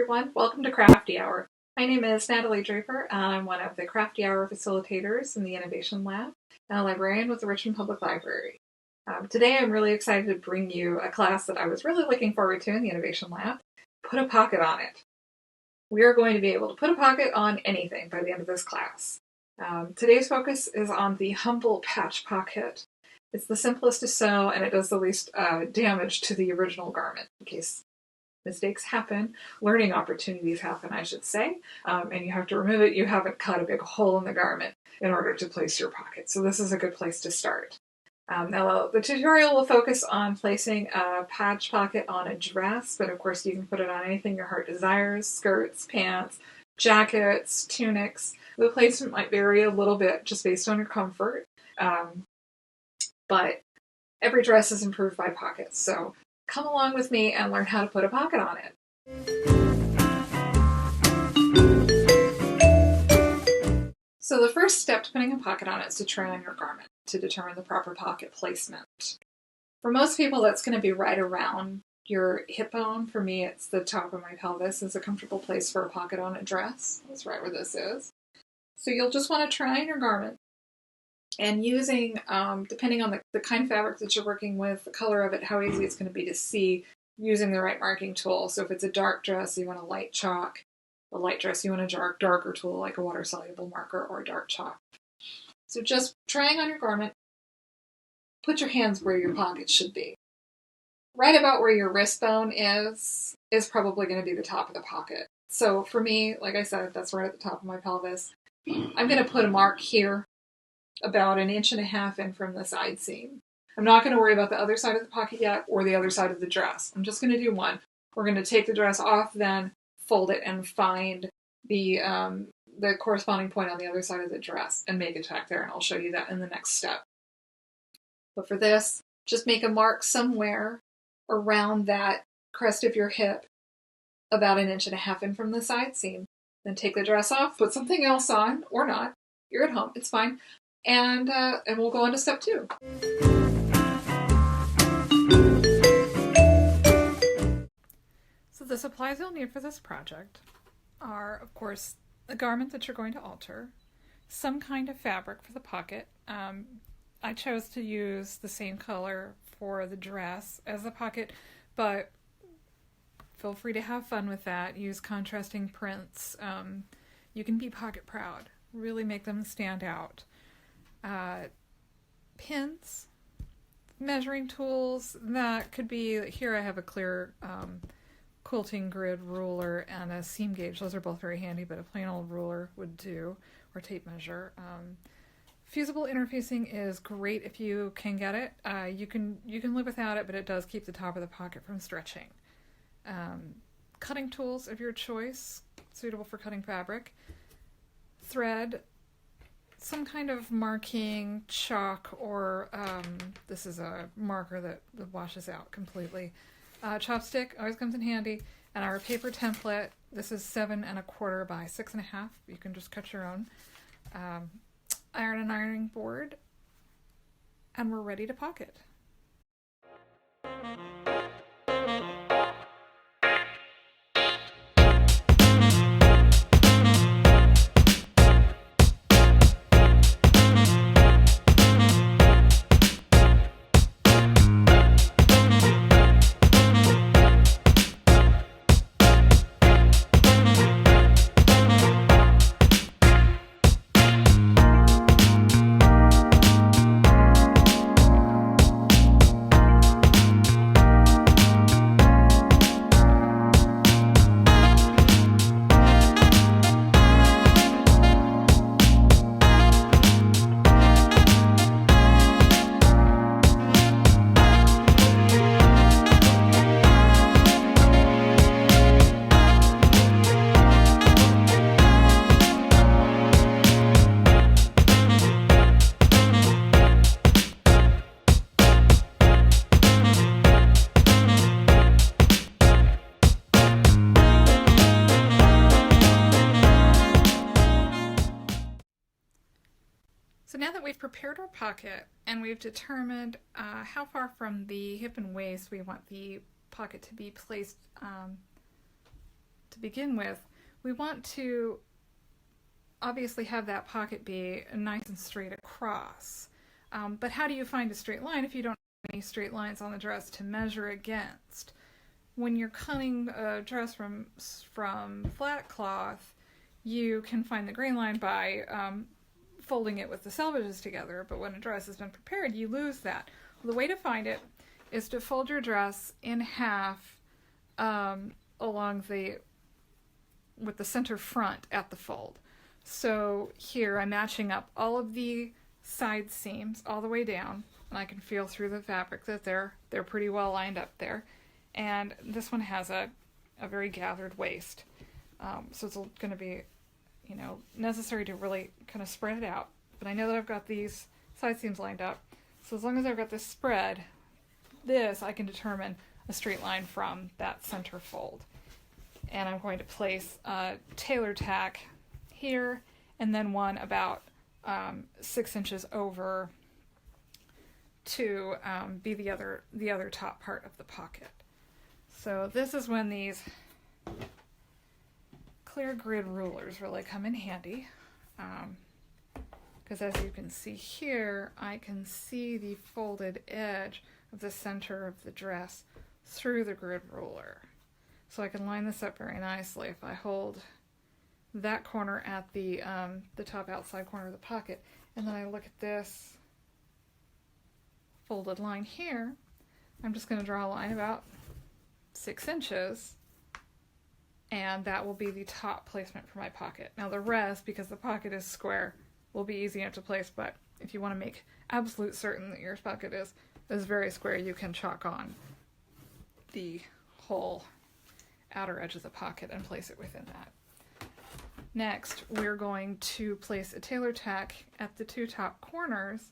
everyone. Welcome to Crafty Hour. My name is Natalie Draper. I'm one of the Crafty Hour facilitators in the Innovation Lab and a librarian with the Richmond Public Library. Today I'm really excited to bring you a class that I was really looking forward to in the Innovation Lab. Put a pocket on it. We are going to be able to put a pocket on anything by the end of this class. Today's focus is on the humble patch pocket. It's the simplest to sew and it does the least damage to the original garment in case mistakes happen, learning opportunities happen, I should say, and you have to remove it. You haven't cut a big hole in the garment in order to place your pocket. So this is a good place to start. Now the tutorial will focus on placing a patch pocket on a dress, but of course you can put it on anything your heart desires: skirts, pants, jackets, tunics. The placement might vary a little bit just based on your comfort, but every dress is improved by pockets. So come along with me and learn how to put a pocket on it. So the first step to putting a pocket on it is to try on your garment to determine the proper pocket placement. For most people, that's going to be right around your hip bone. For me, it's the top of my pelvis is a comfortable place for a pocket on a dress. That's right where this is. So you'll just want to try on your garment. And using, depending on the kind of fabric that you're working with, the color of it, how easy it's going to be to see, using the right marking tool. So if it's a dark dress, you want a light chalk. A light dress, you want a darker tool like a water-soluble marker or dark chalk. So just trying on your garment, put your hands where your pocket should be. Right about where your wrist bone is probably going to be the top of the pocket. So for me, like I said, that's right at the top of my pelvis. I'm going to put a mark here, about 1.5 inches in from the side seam. I'm not going to worry about the other side of the pocket yet or the other side of the dress. I'm just going to do one. We're going to take the dress off, then fold it and find the corresponding point on the other side of the dress and make a tack there, and I'll show you that in the next step. But for this, just make a mark somewhere around that crest of your hip, about 1.5 inches in from the side seam. Then take the dress off, put something else on, or not. You're at home, it's fine. And we'll go on to step 2. So the supplies you'll need for this project are, of course, the garment that you're going to alter, some kind of fabric for the pocket. I chose to use the same color for the dress as the pocket, but feel free to have fun with that. Use contrasting prints. You can be pocket proud. Really make them stand out. Pins, measuring tools, that could be, here I have a clear quilting grid ruler and a seam gauge. Those are both very handy, but a plain old ruler would do, or tape measure. Fusible interfacing is great if you can get it. You can live without it, but it does keep the top of the pocket from stretching. Cutting tools of your choice, suitable for cutting fabric. Thread, some kind of marking, chalk, or this is a marker that washes out completely. Chopstick always comes in handy, and our paper template. This is 7 1/4 by 6 1/2. You can just cut your own. Iron and ironing board, and we're ready to pocket. So now that we've prepared our pocket and we've determined how far from the hip and waist we want the pocket to be placed to begin with, we want to obviously have that pocket be nice and straight across. But how do you find a straight line if you don't have any straight lines on the dress to measure against? When you're cutting a dress from flat cloth, you can find the grain line by folding it with the selvages together, but when a dress has been prepared, you lose that. Well, the way to find it is to fold your dress in half with the center front at the fold. So here I'm matching up all of the side seams all the way down, and I can feel through the fabric that they're pretty well lined up there. And this one has a very gathered waist, so it's going to be, necessary to really kind of spread it out. But I know that I've got these side seams lined up, so as long as I've got this spread, I can determine a straight line from that center fold. And I'm going to place a tailor tack here, and then one about 6 inches over to be the other top part of the pocket. So this is when these clear grid rulers really come in handy, because as you can see here, I can see the folded edge of the center of the dress through the grid ruler. So I can line this up very nicely if I hold that corner at the top outside corner of the pocket, and then I look at this folded line here. I'm just going to draw a line about 6 inches, and that will be the top placement for my pocket. Now the rest, because the pocket is square, will be easy enough to place, but if you want to make absolute certain that your pocket is very square, you can chalk on the whole outer edge of the pocket and place it within that. Next, we're going to place a tailor tack at the 2 top corners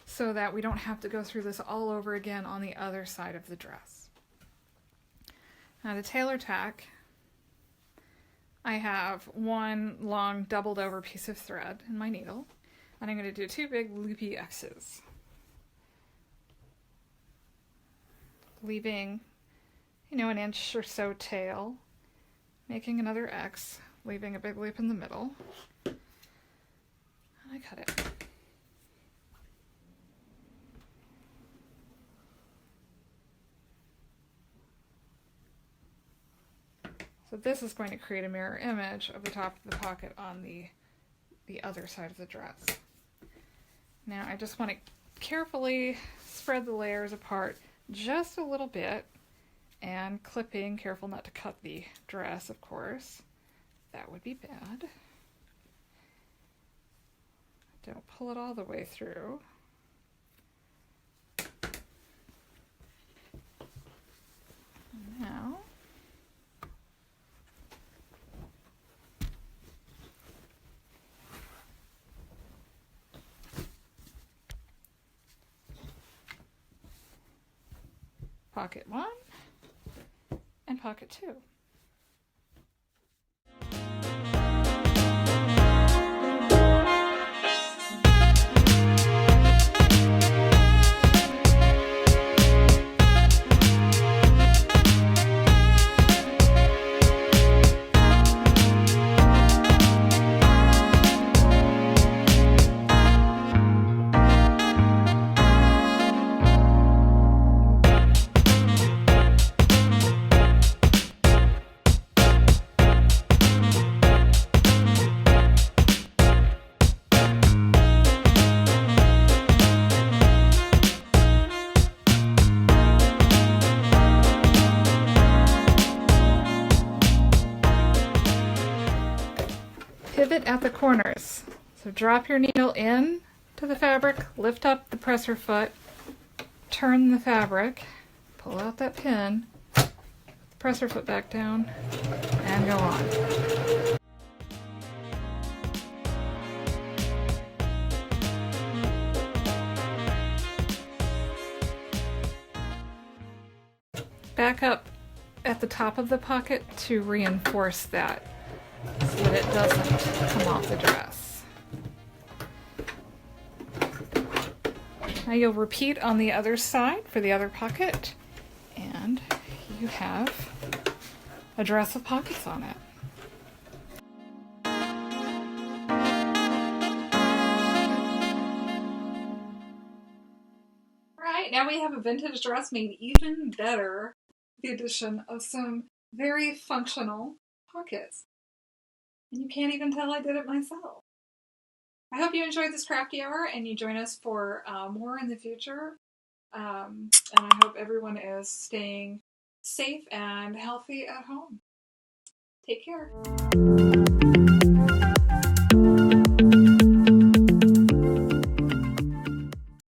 so that we don't have to go through this all over again on the other side of the dress. Now the tailor tack, I have one long doubled over piece of thread in my needle, and I'm going to do 2 big loopy X's, leaving, an inch or so tail, making another X, leaving a big loop in the middle, and I cut it. So this is going to create a mirror image of the top of the pocket on the other side of the dress. Now I just want to carefully spread the layers apart just a little bit, and clipping, careful not to cut the dress, of course. That would be bad. Don't pull it all the way through. Now, pocket 1 and pocket 2. Pivot at the corners. So drop your needle in to the fabric, lift up the presser foot, turn the fabric, pull out that pin, put the presser foot back down, and go on. Back up at the top of the pocket to reinforce that, so that it doesn't come off the dress. Now you'll repeat on the other side for the other pocket, and you have a dress with pockets on it. Alright, now we have a vintage dress made even better. The addition of some very functional pockets. And you can't even tell I did it myself. I hope you enjoyed this crafty hour and you join us for more in the future. And I hope everyone is staying safe and healthy at home. Take care.